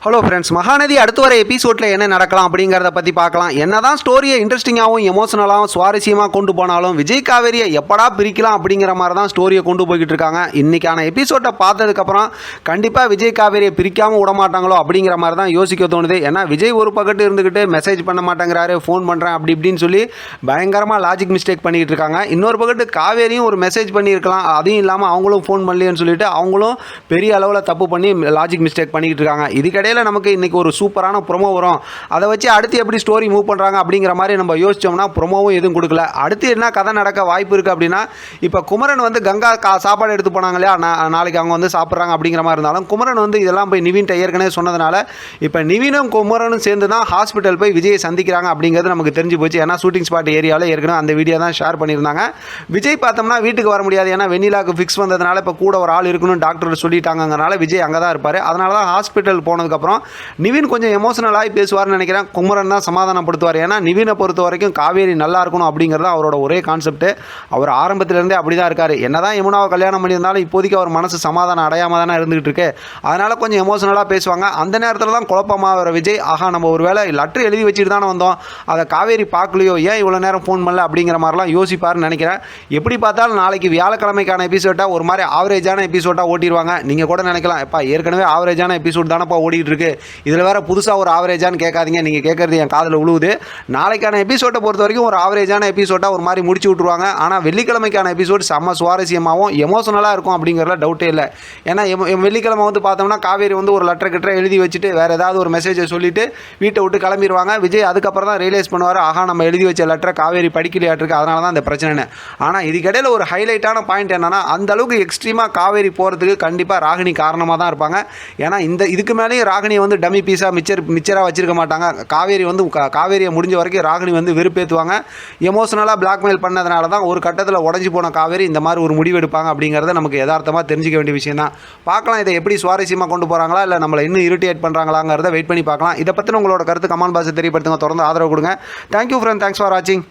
Hello friends, Mahanadi அடுத்து வர எபிசோடில் என்ன நடக்கலாம் அப்படிங்கிறத பற்றி பார்க்கலாம். என்னதான் ஸ்டோரியை இன்ட்ரெஸ்டிங்காகவும் எமோஷனலாகவும் சுவாரஸ்யமாக கொண்டு போனாலும் விஜய் காவேரியை எப்படா பிரிக்கலாம் அப்படிங்கிற மாதிரி தான் ஸ்டோரியை கொண்டு போய்கிட்டு இருக்காங்க. இன்றைக்கான எபிசோட்டை பார்த்ததுக்கப்புறம் கண்டிப்பாக விஜய் காவேரியை பிரிக்காமல் விட மாட்டாங்களோ அப்படிங்கிற மாதிரி தான் யோசிக்க தோணுது. ஏன்னா விஜய் ஒரு பக்கத்து இருந்துக்கிட்டு மெசேஜ் பண்ண மாட்டேங்கிறாரு, ஃபோன் பண்ணுறேன் அப்படி இப்படின்னு சொல்லி பயங்கரமாக லாஜிக் மிஸ்டேக் பண்ணிக்கிட்டு இருக்காங்க. இன்னொரு பக்கத்து காவேரியும் ஒரு மெசேஜ் பண்ணியிருக்கலாம், அதையும் இல்லாமல் அவங்களும் ஃபோன் பண்ணலையேன்னு சொல்லிட்டு அவங்களும் பெரிய அளவில் தப்பு பண்ணி லாஜிக் மிஸ்டேக் பண்ணிக்கிட்டு இருக்காங்க. இதுக்கிடையில் நமக்கு இன்னைக்கு ஒரு சூப்பரான ப்ரோமோ வரும். அதை வச்சு அடுத்து எப்படி ஸ்டோரி மூவ் பண்ணுறாங்க அப்படிங்கிற மாதிரி நம்ம யோசிச்சோம்னா ப்ரோமோவும் எதுவும் கொடுக்கல. அடுத்து என்ன கதை நடக்க வாய்ப்பு இருக்குது அப்படின்னா, இப்போ குமரன் வந்து கங்கா சாப்பாடு எடுத்து போனாங்க இல்லையா, நாளைக்கு அவங்க வந்து சாப்பிட்றாங்க அப்படிங்கிற மாதிரி இருந்தாலும் குமரன் வந்து இதெல்லாம் போய் நிவின்ட்ட ஏற்கனவே சொன்னதுனால இப்போ நிவினும் குமரனும் சேர்ந்து தான் ஹாஸ்பிட்டல் போய் விஜயை சந்திக்கிறாங்க அப்படிங்கிறது நமக்கு தெரிஞ்சு போச்சு. ஏன்னா ஷூட்டிங் ஸ்பாட் ஏரியாவில் ஏற்கனவே அந்த வீடியோ தான் ஷேர் பண்ணியிருந்தாங்க. விஜய் பார்த்தோம்னா வீட்டுக்கு வர முடியாது, ஏன்னா வெண்ணிலாவுக்கு ஃபிக்ஸ் வந்ததுனால இப்போ கூட ஒரு ஆள் இருக்கணும்னு டாக்டர் சொல்லிட்டாங்கனால விஜய் அங்கே தான் இருப்பார். அதனால தான் ஹாஸ்பிட்டல் போனதுக்கப்புறம் நிவின் கொஞ்சம் எமோஷனலாகி பேசுவார்னு நினைக்கிறேன். குமரன் தான் சமாதானப்படுத்துவார். ஏன்னா நிவினை பொறுத்த வரைக்கும் காவேரி நல்லா இருக்கணும் அப்படிங்கிறது அவரோட ஒரே கான்செப்ட். அவர் ஆரம்பத்திலேருந்தே அப்படி தான் இருக்கார். என்ன தான் யமுனாவை கல்யாணம் பண்ணியிருந்தாலும் இப்போதைக்கு அவர் மனசு சமாதானம் அடையாமல் தானே இருந்துகிட்டு இருக்கு. அதனால் கொஞ்சம் எமோஷனலாக பேசுவாங்க. அந்த நேரத்தில் தான் குழப்பமாக வர விஜய், ஆஹா நம்ம ஒரு வேளை லெட்ரு எழுதி வச்சுட்டு தானே வந்தோம், அதை காவேரி பார்க்கலையோ, ஏன் இவ்வளோ நேரம் ஃபோன் பண்ணல அப்படிங்கிற மாதிரிலாம் யோசிப்பார்னு நினைக்கிறேன். எப்படி பார்த்தாலும் நாளைக்கு வியாழக்கிழமைக்கான எபிசோட்டாக ஒரு மாதிரி ஆவரேஜான எபிசோட்டாக ஓட்டிடுவாங்க. நீங்கள் கூட நினைக்கலாம், எப்பா ஏற்கனவே ஆவரேஜான எபிசோட் தானப்பா ஓடிட்டு இருக்கு, இதில் வேறு புதுசாக ஒரு ஆவரேஜான்னு கேட்காதீங்க. நீங்கள் கேட்குறது என் காதில் உழுவுது. நாளைக்கான எபிசோட்டை பொறுத்த வரைக்கும் ஒரு ஆவரேஜான எபிசோட்டாக ஒரு மாதிரி முடிச்சு விட்ருவாங்க. ஆனால் வெள்ளிக்கிழமைக்கான எபிசோட் செம்ம சுவாரஸ்யமாகவும் எமோஷனலாக இருக்கும் அப்படிங்கிறதுல டவுட்டே இல்லை. ஏன்னா வெள்ளிக்கிழமை வந்து பார்த்தோம்னா காவேரி வந்து ஒரு லெட்டர் கிட்ட எழுதி வச்சுட்டு வேறு ஏதாவது ஒரு மெசேஜை சொல்லிவிட்டு வீட்டை விட்டு கிளம்பிடுவாங்க. விஜய் அதுக்கப்புறம் தான் ரியலைஸ் பண்ணுவார், ஆஹா நம்ம எழுதி வச்ச லெட்டரை காவேரி படிக்கலையாட்டிருக்கு, அதனால தான் அந்த பிரச்சனை. ஆனால் இதுக்கிடையில் ஒரு ஹைலைட்டான பாயிண்ட் என்னென்னா, அந்த அளவுக்கு எக்ஸ்ட்ரீமாக காவேரி போகிறதுக்கு கண்டிப்பாக ராகினி காரணமாக தான் இருப்பாங்க. ஏன்னா இதுக்கு மேலேயும் ராகினியை வந்து டம்மி பீஸாக மிச்சராக வச்சிருக்க மாட்டாங்க. காவேரியை முடிஞ்ச வரைக்கும் ராகினி வந்து வெறுப்பேற்றுவாங்க. எமோஷனலாக பிளாக்மெயில் பண்ணதுனால தான் ஒரு கட்டத்தில் உடஞ்சி போன காவேரி இந்த மாதிரி ஒரு முடிவு எடுப்பாங்க அப்படிங்கிறத நமக்கு யதார்த்தமாக தெரிஞ்சிக்க வேண்டிய விஷயம் தான். பார்க்கலாம் இதை எப்படி சுவாரஸ்யமாக கொண்டு போகிறாங்களா, இல்லை நம்மளை இன்னும் இரிட்டேட் பண்ணுறாங்களாங்கிறத வெயிட் பண்ணி பார்க்கலாம். இதை பற்றின உங்களோட கருத்து கமெண்ட் பாக்ஸில் தெரியப்படுத்துங்க. தொடர்ந்து ஆதரவு கொடுங்க. தேங்க்யூ ஃப்ரெண்ட், தேங்க்ஸ் ஃபார் வாட்சிங்.